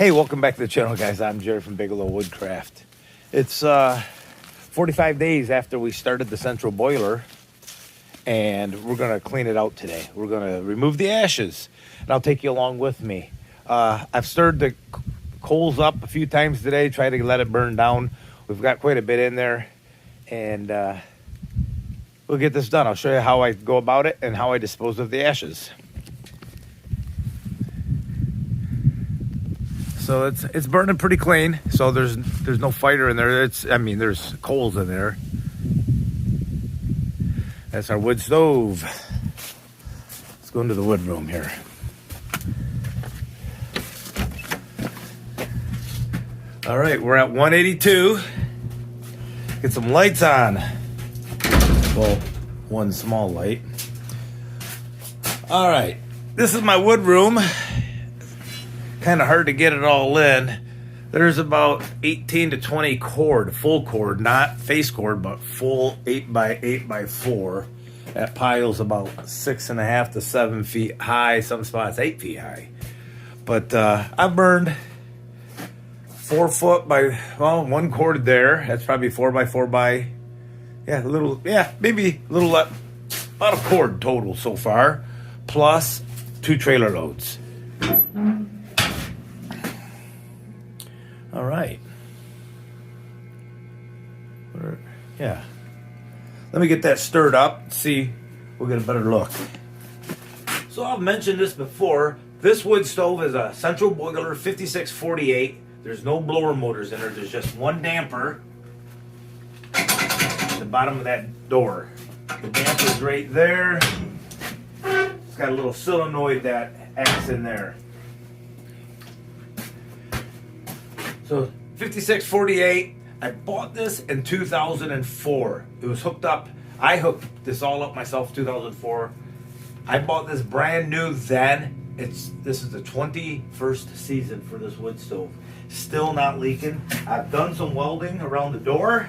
Hey, welcome back to the channel, guys. I'm Jerry from Bigelow Woodcraft. It's 45 days after we started the central boiler, and we're going to clean it out today. We're going to remove the ashes, and I'll take you along with me. I've stirred the coals up a few times today, tried to let it burn down. We've got quite a bit in there, and we'll get this done. I'll show you how I go about it and how I dispose of the ashes. So it's burning pretty clean. So there's no fire in there. There's coals in there. That's our wood stove. Let's go into the wood room here. All right, we're at 182. Get some lights on. Well, one small light. All right, this is my wood room. Kind of hard to get it all in. There's about 18 to 20 cord, full cord, not face cord, but full 8x8x4. That pile's about 6.5 to 7 feet high. Some spots 8 feet high. But I burned 4 foot by, well, one cord there. That's probably 4x4 by, maybe a little, about a cord total so far, plus 2 trailer loads. All right. Yeah. Let me get that stirred up. See, we'll get a better look. So I've mentioned this before. This wood stove is a central boiler 5648. There's no blower motors in there. There's just one damper at the bottom of that door. The damper's right there. It's got a little solenoid that acts in there. So 5648, I bought this in 2004. It was hooked up. I hooked this all up myself 2004. I bought this brand new then. This is the 21st season for this wood stove. Still not leaking. I've done some welding around the door.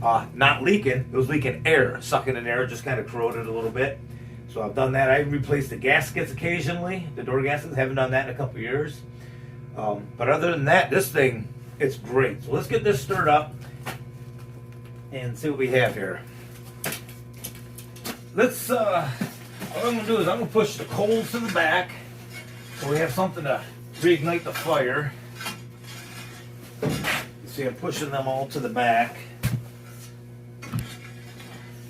Not leaking. It was leaking air, sucking in air, just kind of corroded a little bit. So I've done that. I replaced the gaskets occasionally. The door gaskets, haven't done that in a couple years. But other than that, this thing, it's great. So let's get this stirred up and see what we have here. What I'm going to do is I'm going to push the coals to the back so we have something to reignite the fire. You see I'm pushing them all to the back.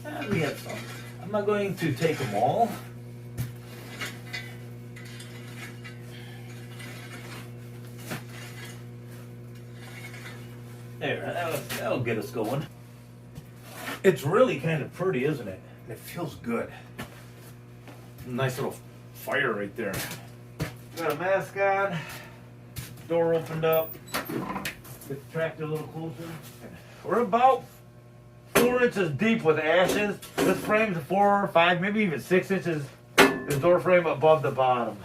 And we have some. I'm not going to take them all. There, that'll get us going. It's really kind of pretty, isn't it? And it feels good. Nice little fire right there. Got a mask on. Door opened up. Get the tractor a little closer. We're about 4 inches deep with ashes. This frame's 4 or 5, maybe even 6 inches. The door frame above the bottom.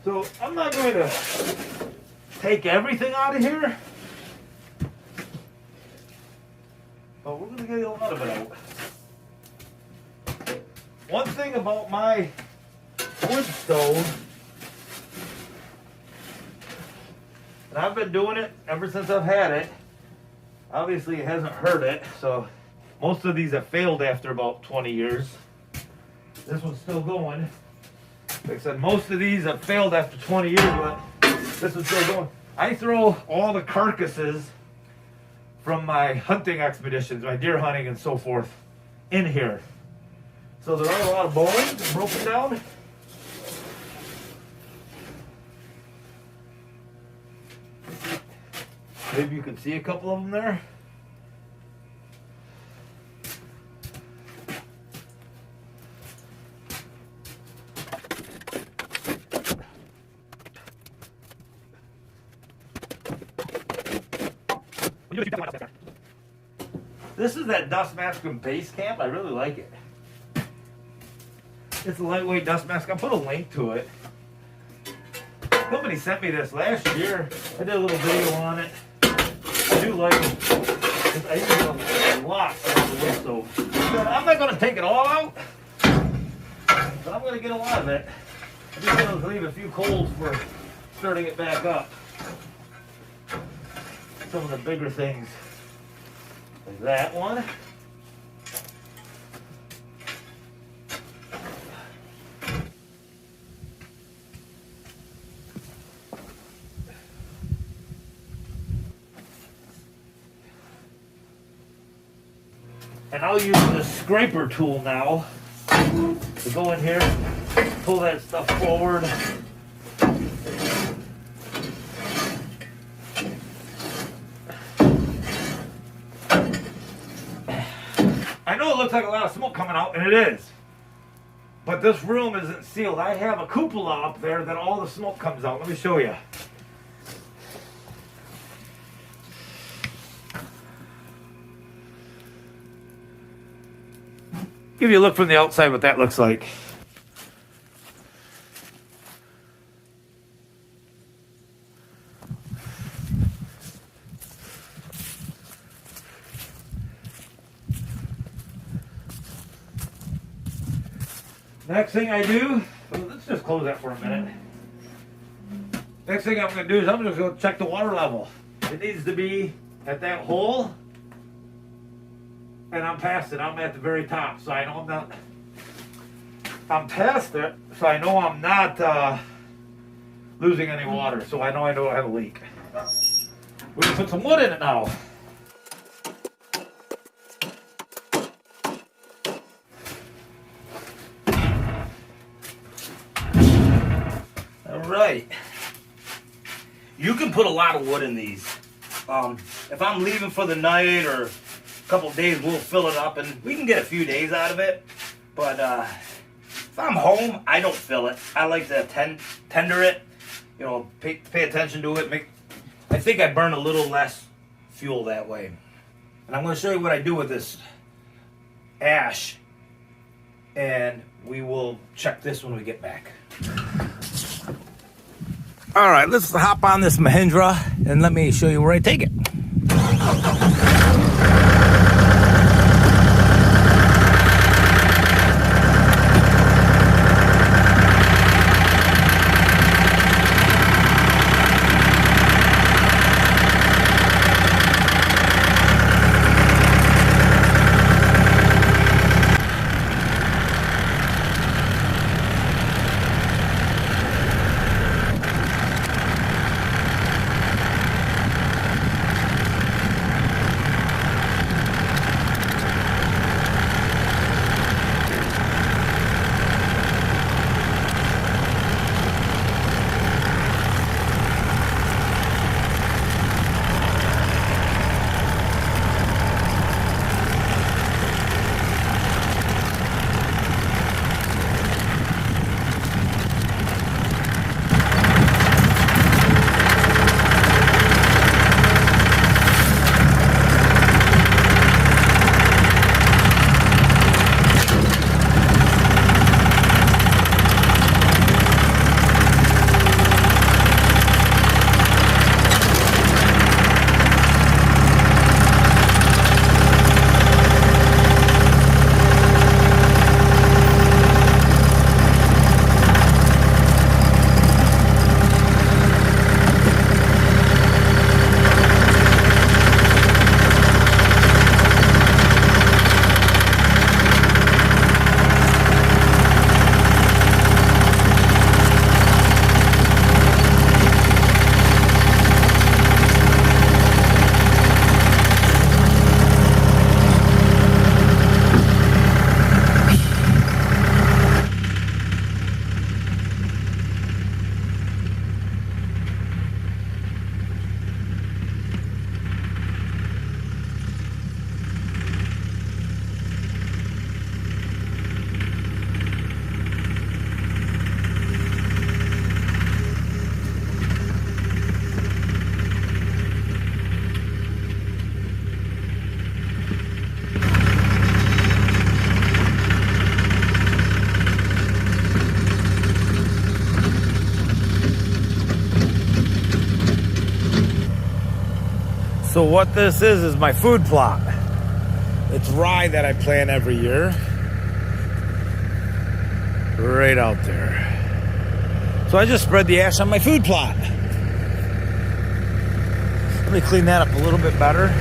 So I'm not going to take everything out of here, but we're going to get a lot of it out. One thing about my wood stove, and I've been doing it ever since I've had it, obviously it hasn't hurt it, so most of these have failed after about 20 years. This one's still going. Like I said, most of these have failed after 20 years, but this is still going. I throw all the carcasses from my hunting expeditions, my deer hunting and so forth, in here. So there are a lot of bones broken down. Maybe you can see a couple of them there. This is that dust mask from Basecamp. I really like it. It's a lightweight dust mask. I'll put a link to it. Somebody sent me this last year. I did a little video on it. I do like it. I use it a lot. to take it all out, but I'm going to get a lot of it. I'm just going to leave a few coals for starting it back up. Some of the bigger things, like that one. And I'll use the scraper tool now to go in here, pull that stuff forward. I know it looks like a lot of smoke coming out, and it is. But this room isn't sealed. I have a cupola up there that all the smoke comes out. Let me show you. Give you a look from the outside what that looks like. Next thing I do, let's just close that for a minute. Next thing I'm going to do is I'm just going to check the water level. It needs to be at that hole. And I'm past it. I'm at the very top, so I know I'm not. I'm past it, so I know I'm not losing any water. So I know I don't have a leak. We can put some wood in it now. All right. You can put a lot of wood in these. If I'm leaving for the night or couple of days, we'll fill it up and we can get a few days out of it. But if I'm home, I don't fill it. I like to tender it, you know, pay attention to it. I think I burn a little less fuel that way. And I'm going to show you what I do with this ash, and we will check this when we get back. All right, let's hop on this Mahindra and let me show you where I take it. So what this is my food plot. It's rye that I plant every year. right out there. So I just spread the ash on my food plot. Let me clean that up a little bit better.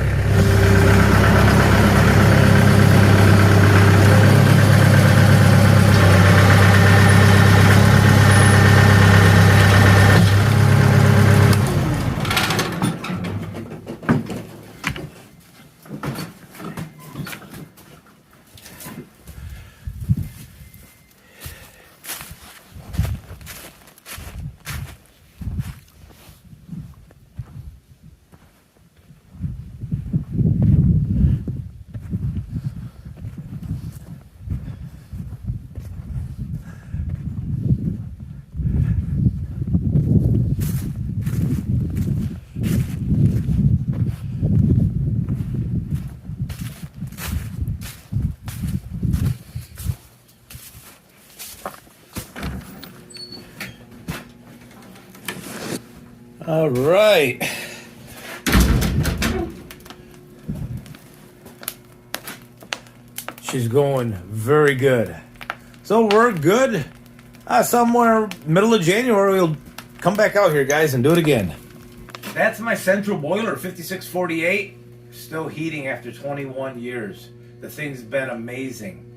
All right. She's going very good. So we're good. Somewhere middle of January, we'll come back out here, guys, and do it again. That's my central boiler, 5648. Still heating after 21 years. The thing's been amazing.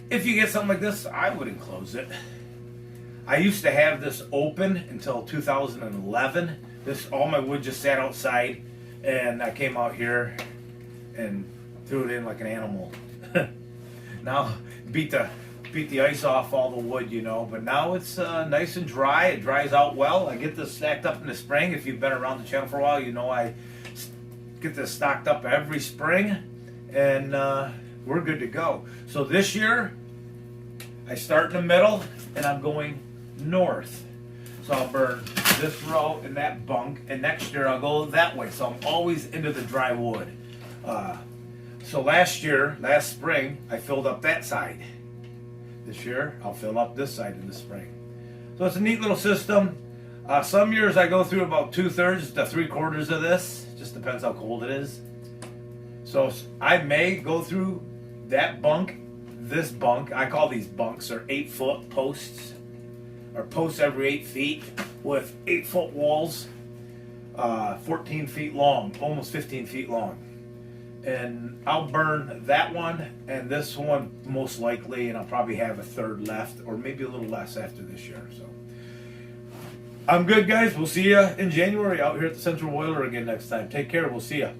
If you get something like this, I would enclose it. I used to have this open until 2011. All my wood just sat outside, and I came out here and threw it in like an animal. Now beat the ice off all the wood, you know. But now it's nice and dry. It dries out well. I get this stacked up in the spring. If you've been around the channel for a while, you know I get this stocked up every spring, and we're good to go. So this year, I start in the middle, and I'm going north. So I'll burn this row and that bunk, and next year I'll go that way. So I'm always into the dry wood. So last spring, I filled up that side. This year, I'll fill up this side in the spring. So it's a neat little system. Some years I go through about 2/3 to 3/4 of this. Just depends how cold it is. So I may go through that bunk, this bunk. I call these bunks, or 8-foot posts, or posts every 8 feet with 8-foot walls, 14 feet long, almost 15 feet long. And I'll burn that one and this one most likely, and I'll probably have a third left, or maybe a little less after this year. So I'm good, guys. We'll see you in January out here at the Central Boiler again next time. Take care. We'll see you.